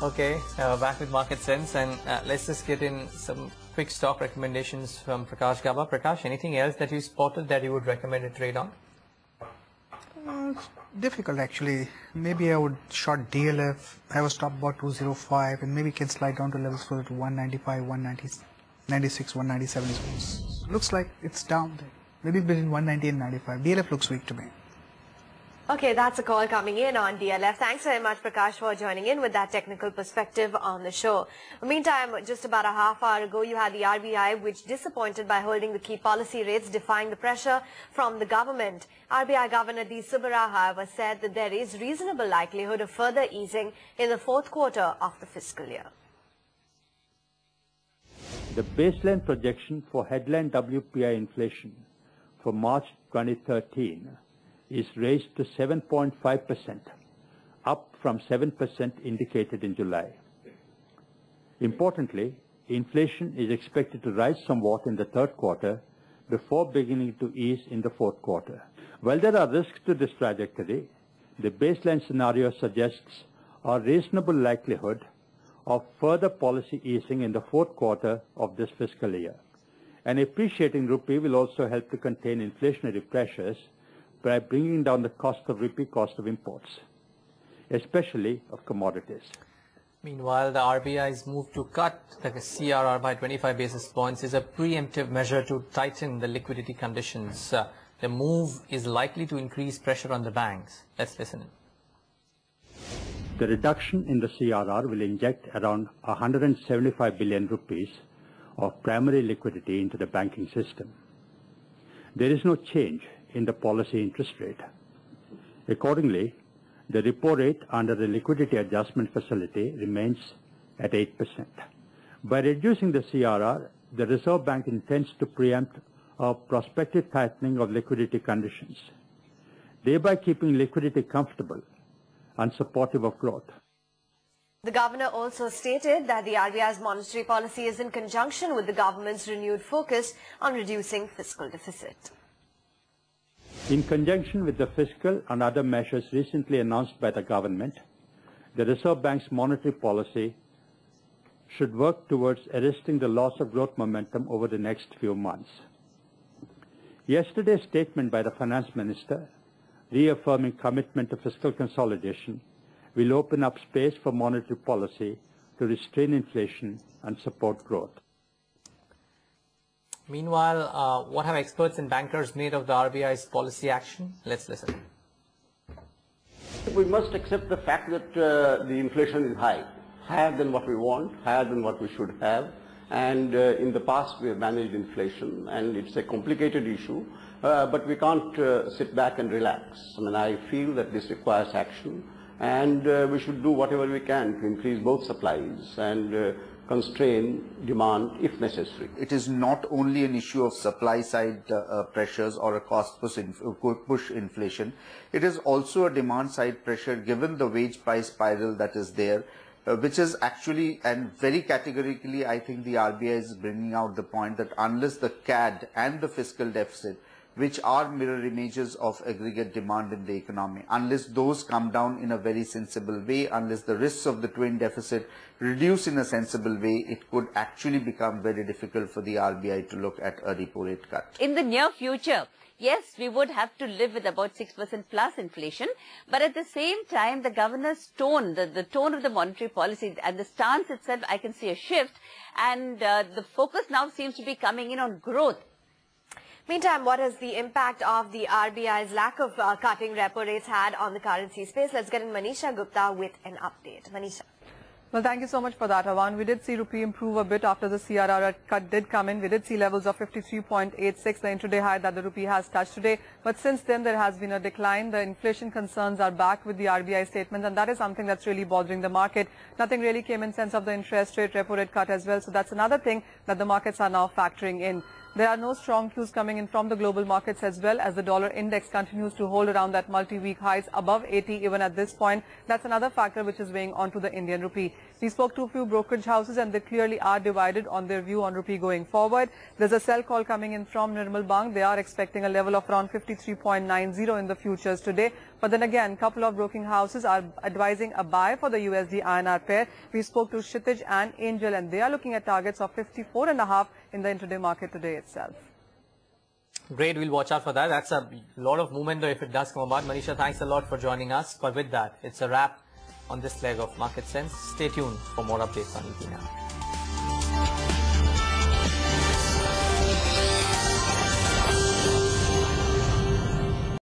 Okay, back with Market Sense, and let's just get in some quick stock recommendations from Prakash Gaba. Prakash, anything else that you spotted that you would recommend a trade on? It's difficult actually. Maybe I would short DLF, have a stop about 205, and maybe can slide down to levels closer to 195, 196, 197. Looks like it's down there. Maybe between 190 and 95. DLF looks weak to me. Okay, that's a call coming in on DLF. Thanks very much, Prakash, for joining in with that technical perspective on the show. Meantime, just about a half hour ago, you had the RBI, which disappointed by holding the key policy rates, defying the pressure from the government. RBI Governor D. Subbarao, however, said that there is reasonable likelihood of further easing in the fourth quarter of the fiscal year. The baseline projection for headline WPI inflation for March 2013 is raised to 7.5%, up from 7% indicated in July. Importantly, inflation is expected to rise somewhat in the third quarter before beginning to ease in the fourth quarter. While there are risks to this trajectory, the baseline scenario suggests a reasonable likelihood of further policy easing in the fourth quarter of this fiscal year. An appreciating rupee will also help to contain inflationary pressures by bringing down the cost of imports, especially of commodities. Meanwhile, the RBI's move to cut the CRR by 25 basis points is a preemptive measure to tighten the liquidity conditions. The move is likely to increase pressure on the banks. Let's listen in. The reduction in the CRR will inject around 175 billion rupees of primary liquidity into the banking system. There is no change in the policy interest rate. Accordingly, the repo rate under the liquidity adjustment facility remains at 8%. By reducing the CRR, the Reserve Bank intends to preempt a prospective tightening of liquidity conditions, thereby keeping liquidity comfortable and supportive of growth. The governor also stated that the RBI's monetary policy is in conjunction with the government's renewed focus on reducing fiscal deficit. In conjunction with the fiscal and other measures recently announced by the government, the Reserve Bank's monetary policy should work towards arresting the loss of growth momentum over the next few months. Yesterday's statement by the Finance Minister, reaffirming commitment to fiscal consolidation, will open up space for monetary policy to restrain inflation and support growth. Meanwhile, what have experts and bankers made of the RBI's policy action? Let's listen. We must accept the fact that the inflation is high, higher than what we want, higher than what we should have. And in the past we have managed inflation, and it's a complicated issue, but we can't sit back and relax. I mean, I feel that this requires action, and we should do whatever we can to increase both supplies and constrain demand if necessary. It is not only an issue of supply side pressures or a cost push inflation. It is also a demand side pressure given the wage price spiral that is there, which is actually, and very categorically, I think the RBI is bringing out the point that unless the CAD and the fiscal deficit, which are mirror images of aggregate demand in the economy, unless those come down in a very sensible way, unless the risks of the twin deficit reduce in a sensible way, it could actually become very difficult for the RBI to look at a repo rate cut. In the near future, yes, we would have to live with about 6% plus inflation, but at the same time, the governor's tone, the tone of the monetary policy and the stance itself, I can see a shift, and the focus now seems to be coming in on growth. Meantime, what has the impact of the RBI's lack of cutting repo rates had on the currency space? Let's get in Manisha Gupta with an update. Manisha. Well, thank you so much for that, Avan. We did see rupee improve a bit after the CRR cut did come in. We did see levels of 53.86, the intraday high that the rupee has touched today. But since then, there has been a decline. The inflation concerns are back with the RBI statements, and that is something that's really bothering the market. Nothing really came in sense of the interest rate, repo rate cut as well. So that's another thing that the markets are now factoring in. There are no strong cues coming in from the global markets as well, as the dollar index continues to hold around that multi-week highs above 80 even at this point. That's another factor which is weighing onto the Indian rupee. We spoke to a few brokerage houses and they clearly are divided on their view on rupee going forward. There's a sell call coming in from Nirmal Bang. They are expecting a level of around 53.90 in the futures today. But then again, a couple of broking houses are advising a buy for the USD INR pair. We spoke to Kshitij and Angel and they are looking at targets of 54.5 in the intraday market today itself. Great, we'll watch out for that. That's a lot of movement though if it does come about. Manisha, thanks a lot for joining us. But with that, it's a wrap on this leg of Market Sense. Stay tuned for more updates on ET Now.